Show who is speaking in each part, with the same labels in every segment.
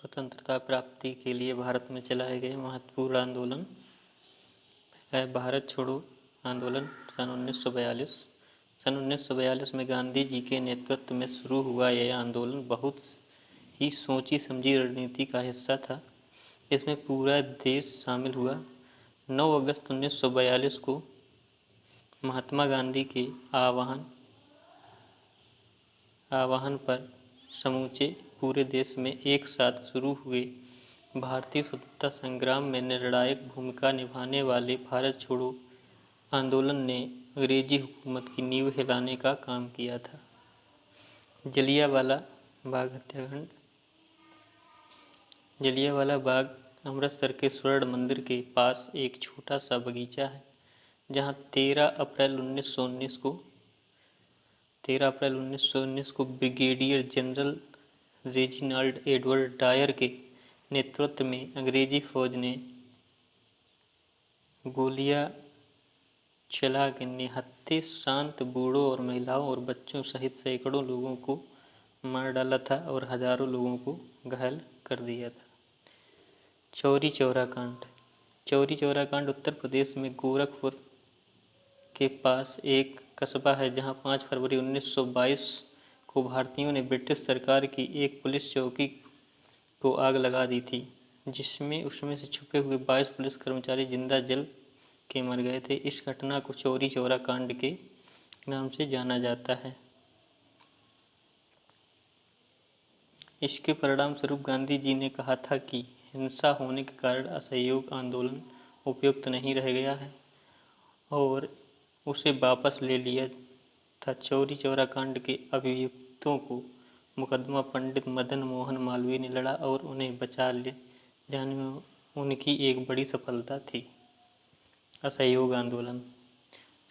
Speaker 1: स्वतंत्रता प्राप्ति के लिए भारत में चलाए गए महत्वपूर्ण आंदोलन है भारत छोड़ो आंदोलन सन 1942। सन 1942 में गांधी जी के नेतृत्व में शुरू हुआ यह आंदोलन बहुत ही सोची समझी रणनीति का हिस्सा था। इसमें पूरा देश शामिल हुआ। 9 अगस्त 1942 को महात्मा गांधी के आह्वान पर समूचे पूरे देश में एक साथ शुरू हुए भारतीय स्वतंत्रता संग्राम में निर्णायक भूमिका निभाने वाले भारत छोड़ो आंदोलन ने अंग्रेजी हुकूमत की नींव हिलाने का काम किया था। जलियांवाला बाग हत्याकांड। जलियांवाला बाग अमृतसर के स्वर्ण मंदिर के पास एक छोटा सा बगीचा है, जहां 13 अप्रैल 1919 को brigadier general Reginald Edward Dyer के नेतृत्व में अंग्रेजी फौज ने गोलियां चला के निहत्थे शांत बूढ़ों और महिलाओं और बच्चों सहित सैकड़ों लोगों को मार डाला था और हजारों लोगों को घायल कर दिया था। चौरी चौरा कांड। चौरी चौरा कांड उत्तर प्रदेश में गोरखपुर के पास एक कस्बा है, जहां 5 फरवरी 1922 को भारतीयों ने ब्रिटिश सरकार की एक पुलिस चौकी को आग लगा दी थी, जिसमें उसमें से छुपे हुए 22 पुलिस कर्मचारी जिंदा जल के मर गए थे। इस घटना को चौरी चौरा कांड के नाम से जाना जाता है। इसके परिणाम स्वरूप गांधी जी ने कहा था कि हिंसा होने के कारण असहयोग आंदोलन उपयुक्त नहीं रह गया है और उसे वापस ले लिया था। चौरी चौरा कांड के अभियुक्तों को मुकदमा पंडित मदन मोहन मालवीय ने लड़ा और उन्हें बचा ले जाने में उनकी एक बड़ी सफलता थी। असहयोग आंदोलन।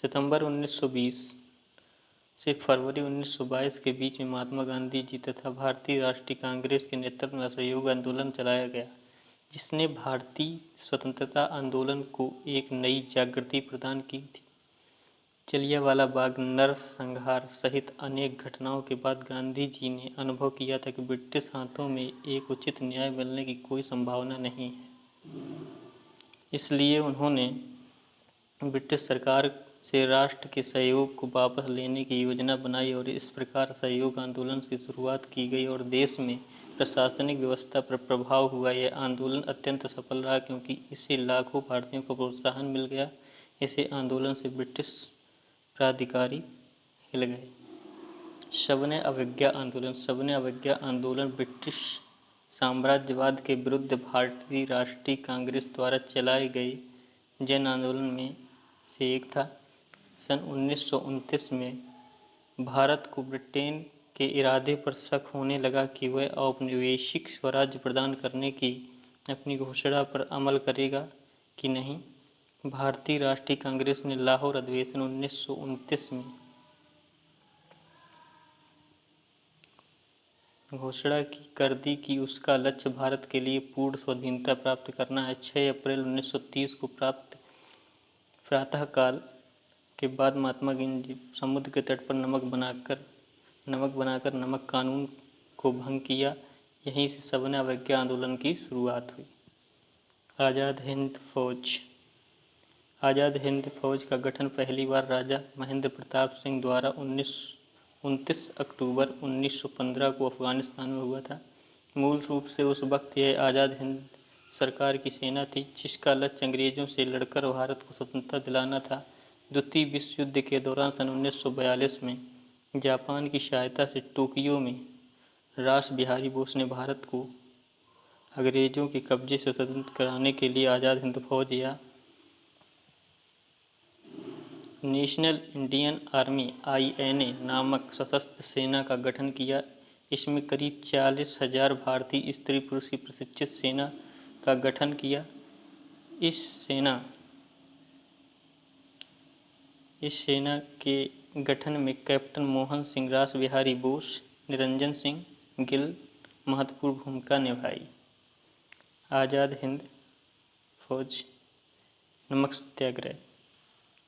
Speaker 1: सितंबर 1920 से फरवरी 1922 के बीच में महात्मा गांधी जी तथा भारतीय राष्ट्रीय कांग्रेस के नेतृत्व में असहयोग आंदोलन चलाया गया, जिसने भारतीय स्वतंत्रता आंदोलन को एक नई जागृति प्रदान की थी। जलियांवाला बाग नरसंहार सहित अनेक घटनाओं के बाद गांधी जी ने अनुभव किया था कि ब्रिटिश हाथों में एक उचित न्याय मिलने की कोई संभावना नहीं है। इसलिए उन्होंने ब्रिटिश सरकार से राष्ट्र के सहयोग को वापस लेने की योजना बनाई और इस प्रकार असहयोग आंदोलन की शुरुआत की गई और देश में प्रशासनिक व्यवस्था पर प्रभाव हुआ। यह आंदोलन अत्यंत सफल रहा क्योंकि इससे लाखों भारतीयों को प्रोत्साहन मिल गया। इसे आंदोलन से ब्रिटिश प्राधिकारी हिल गए। सविनय अवज्ञा आंदोलन। सविनय अवज्ञा आंदोलन ब्रिटिश साम्राज्यवाद के विरुद्ध भारतीय राष्ट्रीय कांग्रेस द्वारा चलाए गए जन आंदोलन में से एक था। सन 1929 में भारत को ब्रिटेन के इरादे पर शक होने लगा कि वह औपनिवेशिक स्वराज्य प्रदान करने की अपनी घोषणा पर अमल करेगा कि नहीं। भारतीय राष्ट्रीय कांग्रेस ने लाहौर अधिवेशन 1929 में घोषणा कर दी कि उसका लक्ष्य भारत के लिए पूर्ण स्वाधीनता प्राप्त करना है। 6 अप्रैल 1930 को प्रातःकाल के बाद महात्मा गांधी समुद्र के तट पर नमक बनाकर नमक कानून को भंग किया। यहीं से सविनय अवज्ञा आंदोलन की शुरुआत हुई। आज़ाद हिंद फौज। आज़ाद हिंद फौज का गठन पहली बार राजा महेंद्र प्रताप सिंह द्वारा 29 अक्टूबर 1915 को अफगानिस्तान में हुआ था। मूल रूप से उस वक्त यह आज़ाद हिंद सरकार की सेना थी, जिसका लक्ष्य अंग्रेजों से लड़कर भारत को स्वतंत्रता दिलाना था। द्वितीय विश्व युद्ध के दौरान सन 1942 में जापान की सहायता से टोक्यो में रास बिहारी बोस ने भारत को अंग्रेजों के कब्जे से स्वतंत्र कराने के लिए आज़ाद हिंद फौज या नेशनल इंडियन आर्मी (INA) नामक सशस्त्र सेना का गठन किया। इसमें करीब 40,000 भारतीय स्त्री पुरुष की प्रशिक्षित सेना का गठन किया। इस सेना के गठन में कैप्टन मोहन सिंह, रास बिहारी बोस, निरंजन सिंह गिल महत्वपूर्ण भूमिका निभाई। आज़ाद हिंद फौज। नमक सत्याग्रह।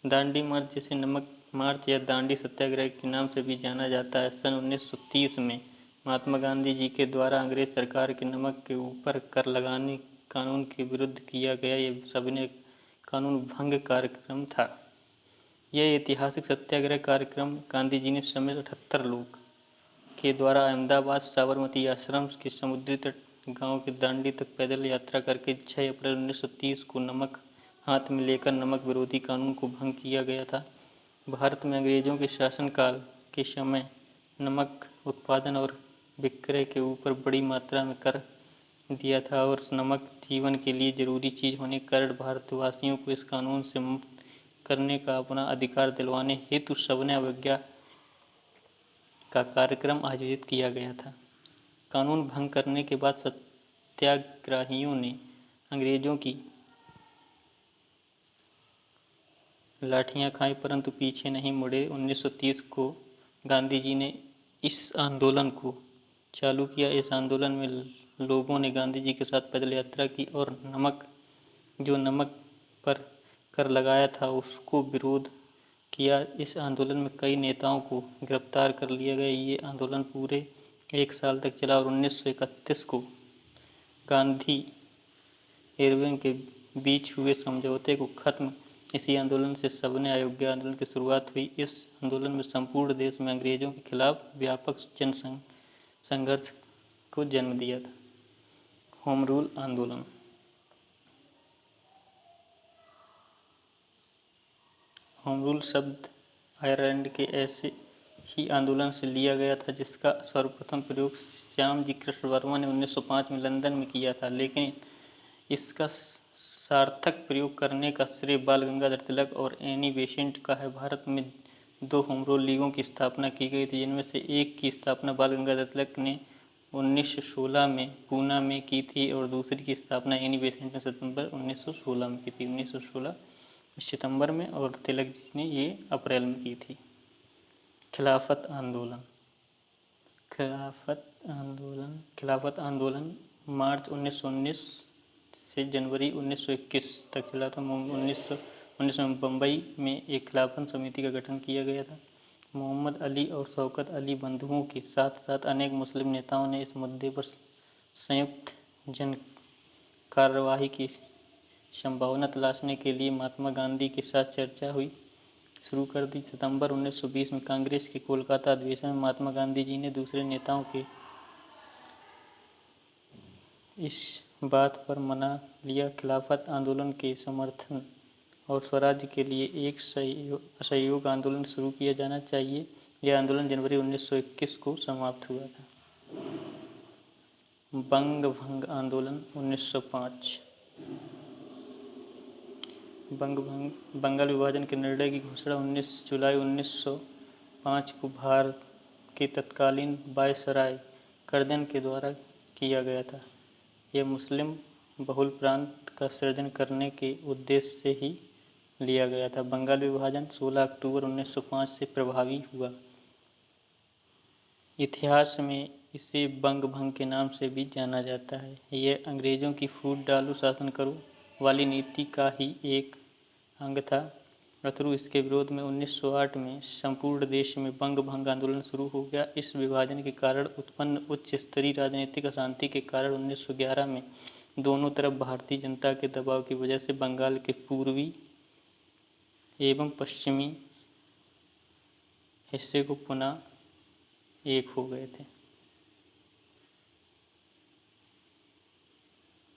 Speaker 1: दांडी मार्च, जिसे नमक मार्च या दांडी सत्याग्रह के नाम से भी जाना जाता है, सन 1930 में महात्मा गांधी जी के द्वारा अंग्रेज सरकार के नमक के ऊपर कर लगाने कानून के विरुद्ध किया गया यह सविनय कानून भंग कार्यक्रम था। यह ऐतिहासिक सत्याग्रह कार्यक्रम गांधी जी ने समेत 78 लोग के द्वारा अहमदाबाद साबरमती आश्रम के समुद्री तट गांव के दांडी तक पैदल यात्रा करके 6 अप्रैल 1930 को नमक हाथ में लेकर नमक विरोधी कानून को भंग किया गया था। भारत में अंग्रेजों के शासनकाल के समय नमक उत्पादन और विक्रय के ऊपर बड़ी मात्रा में कर दिया था और नमक जीवन के लिए जरूरी चीज होने के कारण भारतवासियों को इस कानून से मुक्त करने का अपना अधिकार दिलवाने हेतु सविनय अवज्ञा का कार्यक्रम आयोजित किया गया था। कानून भंग करने के बाद सत्याग्रहियों ने अंग्रेजों की लाठियां खाई परंतु पीछे नहीं मुड़े। 1930 को गांधी जी ने इस आंदोलन को चालू किया। इस आंदोलन में लोगों ने गांधी जी के साथ पैदल यात्रा की और नमक पर कर लगाया था उसको विरोध किया। इस आंदोलन में कई नेताओं को गिरफ्तार कर लिया गया। ये आंदोलन पूरे 1 साल तक चला और 1931 को गांधी इरविन के बीच हुए समझौते को खत्म इसी आंदोलन से सविनय अवज्ञा आंदोलन की शुरुआत हुई। इस आंदोलन में संपूर्ण देश में अंग्रेजों के खिलाफ व्यापक जन संघर्ष को जन्म दिया था। होम रूल आंदोलन। होम रूल शब्द आयरलैंड के ऐसे ही आंदोलन से लिया गया था जिसका सर्वप्रथम प्रयोग श्यामजी कृष्ण वर्मा ने 1905 में लंदन में किया था, लेकिन इसका सार्थक प्रयोग करने का श्रेय बाल गंगाधर तिलक और एनी बेसेंट का है। भारत में 2 होम रूल लीगों की स्थापना की गई थी, जिनमें से एक की स्थापना बाल गंगाधर तिलक ने 1916 में पूना में की थी और दूसरी की स्थापना एनी बेसेंट ने सितंबर 1916 में की थी। 1916 सितंबर में और तिलक जी ने ये अप्रैल में की थी। खिलाफत आंदोलन। खिलाफत आंदोलन मार्च 1919 से जनवरी 1921 तक चला था। 1919 में बम्बई में एक खिलाफत समिति का गठन किया गया था। मोहम्मद अली और शौकत अली बंधुओं के साथ साथ अनेक मुस्लिम नेताओं ने इस मुद्दे पर संयुक्त जन कार्यवाही की संभावना तलाशने के लिए महात्मा गांधी के साथ चर्चा शुरू कर दी। सितंबर 1920 में कांग्रेस के कोलकाता अधिवेशन में महात्मा गांधी जी ने दूसरे नेताओं के इस बात पर मना लिया खिलाफत आंदोलन के समर्थन और स्वराज्य के लिए एक असहयोग आंदोलन शुरू किया जाना चाहिए। यह आंदोलन जनवरी 1921 को समाप्त हुआ था। बंग भंग आंदोलन 1905। बंगाल विभाजन के निर्णय की घोषणा 19 जुलाई 1905 को भारत के तत्कालीन वायसराय कर्जन के द्वारा किया गया था। यह मुस्लिम बहुल प्रांत का सृजन करने के उद्देश्य से ही लिया गया था। बंगाल विभाजन 16 अक्टूबर 1905 से प्रभावी हुआ। इतिहास में इसे बंग भंग के नाम से भी जाना जाता है। यह अंग्रेजों की फूट डालो शासन करो वाली नीति का ही एक अंग था। अथर्व इसके विरोध में 1908 में संपूर्ण देश में बंग भंग आंदोलन शुरू हो गया। इस विभाजन के कारण उत्पन्न उच्च स्तरीय राजनीतिक अशांति के कारण 1911 में दोनों तरफ भारतीय जनता के दबाव की वजह से बंगाल के पूर्वी एवं पश्चिमी हिस्से को पुनः एक हो गए थे।